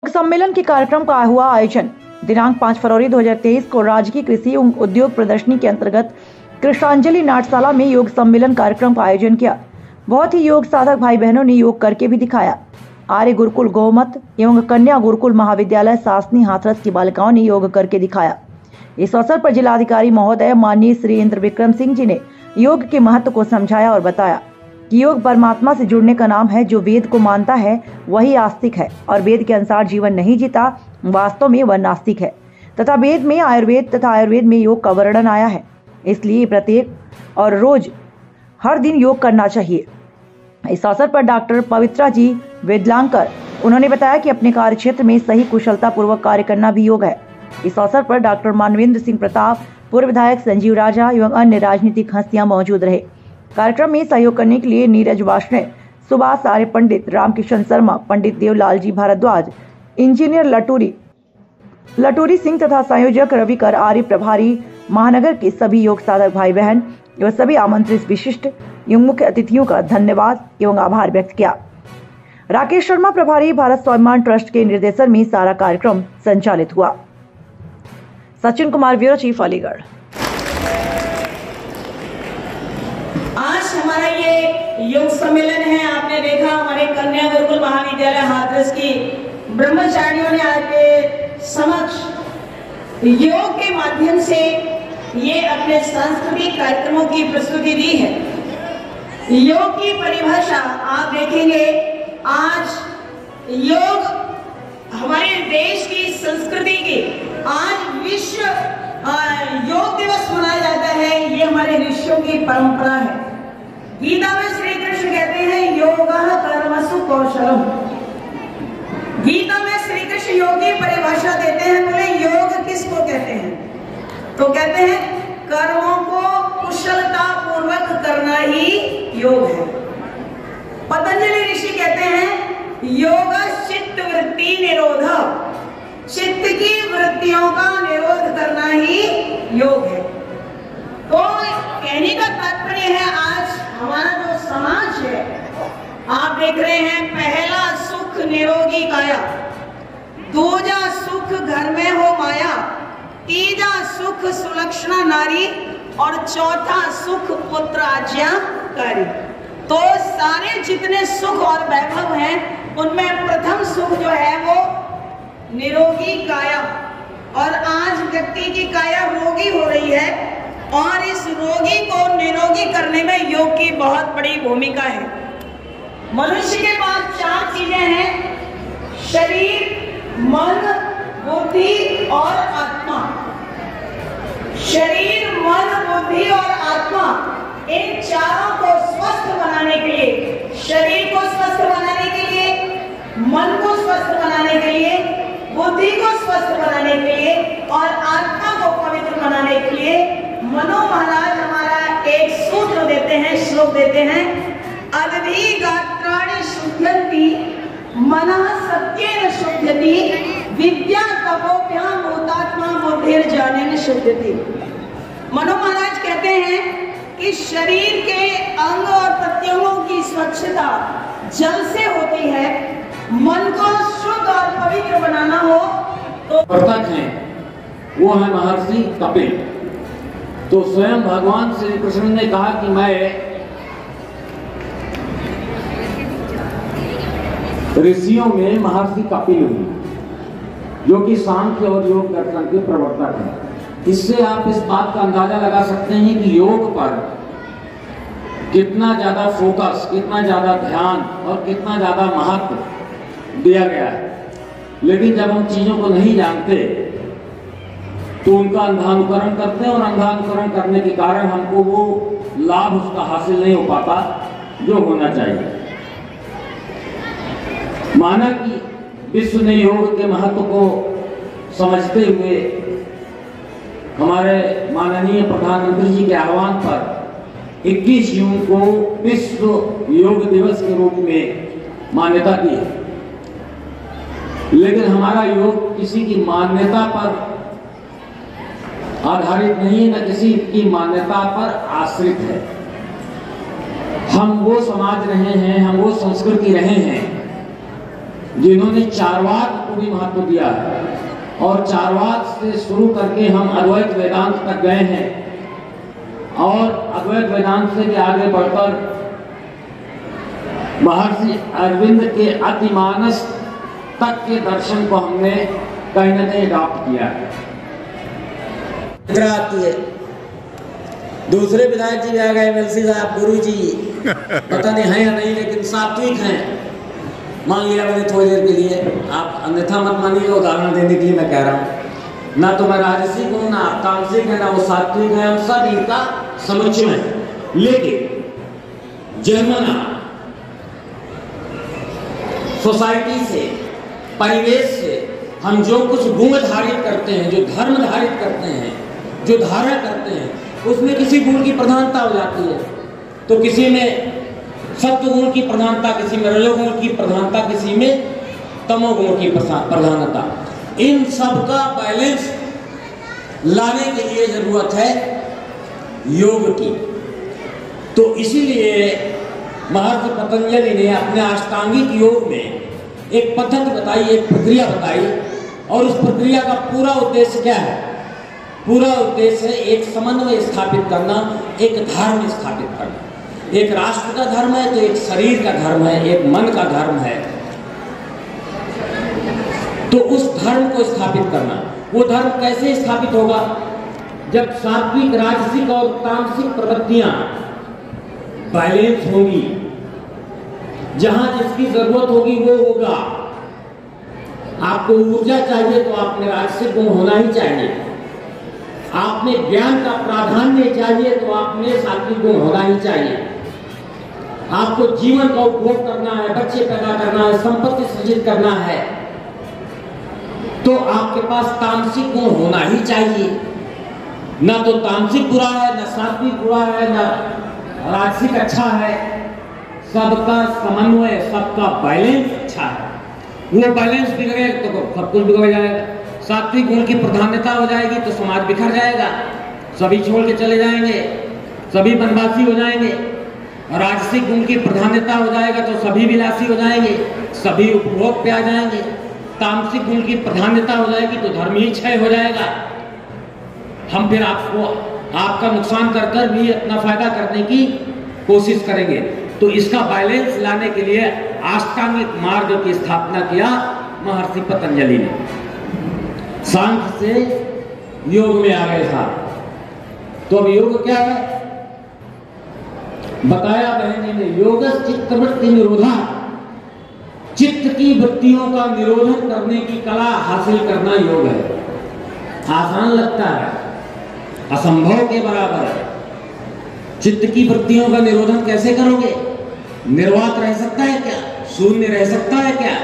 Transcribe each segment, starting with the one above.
सम्मेलन के कार्यक्रम का हुआ आयोजन। दिनांक 5 फरवरी 2023 को राजकीय कृषि एवं उद्योग प्रदर्शनी के अंतर्गत कृष्णांजलि नाट्यशाला में योग सम्मेलन कार्यक्रम का आयोजन किया। बहुत ही योग साधक भाई बहनों ने योग करके भी दिखाया। आर्य गुरुकुल गौमत एवं कन्या गुरुकुल महाविद्यालय सासनी हाथरस की बालिकाओं ने योग करके दिखाया। इस अवसर पर जिलाधिकारी महोदय माननीय श्री इंद्र विक्रम सिंह जी ने योग के महत्व को समझाया और बताया कि योग परमात्मा से जुड़ने का नाम है। जो वेद को मानता है वही आस्तिक है और वेद के अनुसार जीवन नहीं जीता वास्तव में वह नास्तिक है। तथा वेद में आयुर्वेद में योग का वर्णन आया है। इसलिए प्रत्येक और रोज हर दिन योग करना चाहिए। इस अवसर पर डॉक्टर पवित्रा जी वेदलांकर उन्होंने बताया कि अपने कार्य क्षेत्र में सही कुशलता पूर्वक कार्य करना भी योग है। इस अवसर पर डॉक्टर मानवेंद्र सिंह प्रताप, पूर्व विधायक संजीव राजा एवं अन्य राजनीतिक हस्तियां मौजूद रहे। कार्यक्रम में सहयोग करने के लिए नीरज वार्ष्णेय, सुभाष आर्य, पंडित रामकिशन शर्मा, पंडित देवलाल जी भारद्वाज, इंजीनियर लटूरी सिंह तथा संयोजक रविकर आर्य, प्रभारी महानगर के सभी योग साधक भाई बहन एवं सभी आमंत्रित विशिष्ट एवं मुख्य अतिथियों का धन्यवाद एवं आभार व्यक्त किया। राकेश शर्मा, प्रभारी भारत स्वाभिमान ट्रस्ट के निर्देशन में सारा कार्यक्रम संचालित हुआ। Sachin Kumar, bureau chief, Aligarh. आज हमारा ये योग सम्मेलन है। आपने देखा हमारे कन्या गुरुकुल महाविद्यालय हाथरस की ब्रह्मचारियों ने आपके समक्ष योग के माध्यम से ये अपने सांस्कृतिक कार्यक्रमों की प्रस्तुति दी है। योग की परिभाषा आप देखेंगे, आज योग हमारे देश की संस्कृति की आज विश्व योग दिवस मनाया जाता है। ये हमारे ऋषियों की परंपरा है। गीता में श्री कृष्ण कहते हैं योगः कर्मसु कौशलम। गीता में श्री कृष्ण योग की परिभाषा देते हैं। बोले योग किसको कहते हैं? तो कहते हैं कर्मों को कुशलता पूर्वक करना ही योग है। पतंजलि ऋषि कहते हैं योग चित्त वृत्ति निरोध। चित्त की वृत्तियों का निरोध करना ही योग है। तो कहने का तात्पर्य है, आज हमारा जो समाज है, आप देख रहे हैं, पहला सुख निरोगी काया, दूजा सुख घर में हो माया, तीजा सुख सुलक्षणा नारी और चौथा सुख पुत्र आज्ञाकारी। तो सारे जितने सुख और वैभव हैं उनमें प्रथम सुख जो है वो निरोगी काया। और आज व्यक्ति की काया रोगी हो रही है और इस रोगी को निरोगी करने में योग की बहुत बड़ी भूमिका है। मनुष्य के पास 4 चीजें हैं: शरीर, मन, बुद्धि और आत्मा। शरीर, मन, बुद्धि और आत्मा, इन चारों को स्वस्थ बनाने के लिए, शरीर को स्वस्थ बनाने के लिए, मन को स्वस्थ बनाने के लिए, बुद्धि को स्वस्थ बनाने के लिए और आत्मा को पवित्र बनाने के लिए मनो महाराज हमारा एक सूत्र देते हैं, श्लोक देते हैं, अदधि गात्राणि शुद्धन्ति मनः सत्येन शुद्धति विद्या तपोभ्याम भूतात्मा बुद्धिर ज्ञानेन शुद्धति। मनो महाराज कहते हैं कि शरीर के अंग और प्रत्यंगों की स्वच्छता जल से होती है। मन को शुद्ध और पवित्र बनाना हो तो वर्तक हैं, वो है महर्षि कपिल। तो स्वयं भगवान श्री कृष्ण ने कहा कि मैं ऋषियों में महर्षि कपिल हूं, जो कि सांख्य और योग दर्शन के प्रवर्तक हैं। इससे आप इस बात का अंदाजा लगा सकते हैं कि योग पर कितना ज्यादा फोकस, कितना ज्यादा ध्यान और कितना ज्यादा महत्व दिया गया है। लेकिन जब हम चीजों को नहीं जानते तो उनका अंधानुकरण करते हैं और अंधानुकरण करने के कारण हमको वो लाभ उसका हासिल नहीं हो पाता जो होना चाहिए। माना कि विश्व ने योग के महत्व को समझते हुए हमारे माननीय प्रधानमंत्री जी के आह्वान पर 21 जून को विश्व योग दिवस के रूप में मान्यता दी है। लेकिन हमारा योग किसी की मान्यता पर आधारित नहीं है, न किसी की मान्यता पर आश्रित है। हम वो समाज रहे हैं, हम वो संस्कृति रहे हैं जिन्होंने चारवाक को भी महत्व दिया है, और चारवाक से शुरू करके हम अद्वैत वेदांत तक गए हैं, और अद्वैत वेदांत से आगे बढ़कर महर्षि अरविंद के अतिमानस तक के दर्शन को हमने कहीं न कहीं अडॉप्ट किया है। आती है दूसरे विधायक जी भी आ गए, एमएलसी साहब, गुरु जी पता नहीं है या नहीं, लेकिन सात्विक हैं, मान लिया मैंने थोड़ी देर के लिए, आप अन्यथा मत मानिए, उदाहरण देने के लिए मैं कह रहा हूँ। ना तो मैं राजसिक हूँ, ना आप तामसिक है, ना वो सात्विक है, हम सब इनका समुच्चय है। लेकिन जन्मना सोसाइटी से, परिवेश से हम जो कुछ गुण धारित करते हैं, जो धर्म धारित करते हैं, जो धारण करते हैं, उसमें किसी गुण की प्रधानता हो जाती है। तो किसी में सत्व गुण की प्रधानता, किसी में रजोगुण की प्रधानता, किसी में तमोगुण की प्रधानता। इन सब का बैलेंस लाने के लिए जरूरत है योग की। तो इसीलिए महर्षि पतंजलि ने अपने अष्टांगिक योग में एक पद्धति बताई, एक प्रक्रिया बताई, और उस प्रक्रिया का पूरा उद्देश्य क्या है? पूरा उद्देश्य है एक समन्वय स्थापित करना, एक धर्म स्थापित करना। एक राष्ट्र का धर्म है तो एक शरीर का धर्म है, एक मन का धर्म है, तो उस धर्म को स्थापित करना। वो धर्म कैसे स्थापित होगा? जब सात्विक, राजसिक और तामसिक प्रवृत्तियां बैलेंस होंगी, जहां जिसकी जरूरत होगी वो होगा। आपको ऊर्जा चाहिए तो आप में राजसिक गुण होना ही चाहिए। आपने ज्ञान का प्राधान्य चाहिए तो आप में सात्विक गुण होना ही चाहिए। आपको जीवन का उपभोग करना है, बच्चे पैदा करना है, संपत्ति सृजित करना है, तो आपके पास तामसिक गुण होना ही चाहिए। ना तो तामसिक बुरा है, ना सात्विक बुरा है, ना राजसिक अच्छा है। सबका समन्वय, सबका बैलेंस अच्छा है। वो बैलेंस बिगड़े तो सब कुछ बिगड़ जाएगा। सात्विक गुण की प्रधानता हो जाएगी तो समाज बिखर जाएगा, सभी छोड़ के चले जाएंगे, सभी वनवासी हो जाएंगे। और राजसिक गुण की प्रधानता हो जाएगा तो सभी विलासी हो जाएंगे, सभी उपभोग पे आ जाएंगे। तामसिक गुण की प्रधानता हो जाएगी तो धर्म ही क्षय हो जाएगा। हम फिर आपका नुकसान कर कर भी अपना फायदा करने की कोशिश करेंगे। तो इसका बैलेंस लाने के लिए अष्टांगिक मार्ग की स्थापना किया महर्षि पतंजलि ने। सांख्य से योग में आ गए था। तो अब योग क्या है बताया बहन जी ने। योग चित्तवृत्ति निरोधा, चित्त की वृत्तियों का निरोधन करने की कला हासिल करना योग है। आसान लगता है, असंभव के बराबर है। चित्त की वृत्तियों का निरोधन कैसे करोगे? निर्वात रह सकता है क्या? शून्य रह सकता है क्या?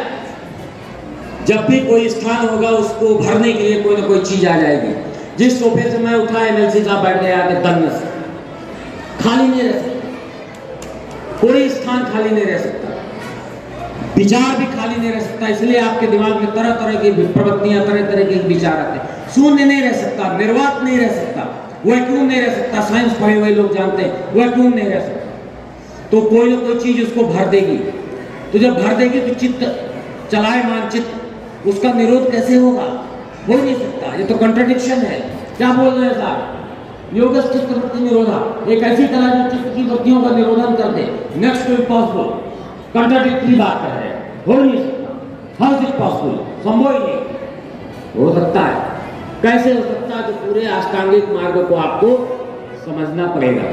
जब भी कोई स्थान होगा उसको भरने के लिए कोई ना कोई चीज आ जाएगी। जिस सोफे से मैं उठा, एमएलसी साहब बैठ गए आके दन्न से, खाली नहीं रह सकता। कोई स्थान खाली नहीं रह सकता, विचार भी खाली नहीं रह सकता। इसलिए आपके दिमाग में तरह तरह की प्रवृत्तियां, तरह तरह के विचार आते हैं। शून्य नहीं रह सकता, निर्वात नहीं रह सकता, वैक्यूम नहीं रह सकता। साइंस पढ़े हुए लोग जानते हैं वैक्यूम नहीं रह सकता। तो कोई ना कोई चीज उसको भर देगी। तो जब भर देगी तो चित्त चलायमान चित्त, उसका निरोध कैसे होगा? हो नहीं सकता। ये तो कंट्राडिक्शन है। क्या बोल रहे हैं साहब? योग चित्त वृत्ति निरोधा, एक ऐसी कला जो चित्त की वृत्तियों का निरोधन कर दे। नेक्स्ट टू इम्पॉसिबल, कंट्राडिक्टरी बात है, हो नहीं सकता। How is it possible? संभव ही नहीं। हो सकता है। कैसे हो सकता है? तो पूरे अष्टांगिक मार्ग को आपको समझना पड़ेगा।